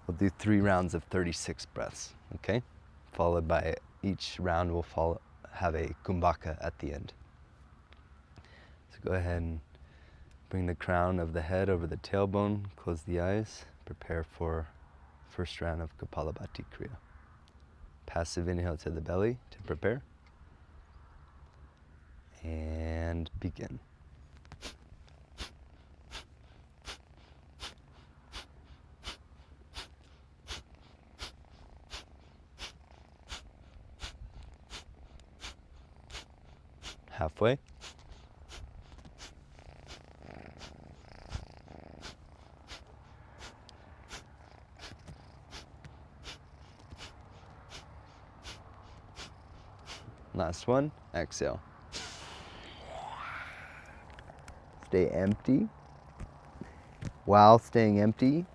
We'll do 3 rounds of 36 breaths, okay? Followed by each round will have a kumbhaka at the end. So go ahead and bring the crown of the head over the tailbone, close the eyes, prepare for first round of Kapalabhati Kriya. Passive inhale to the belly to prepare. And begin. Halfway. Last one, exhale. Stay empty. While staying empty,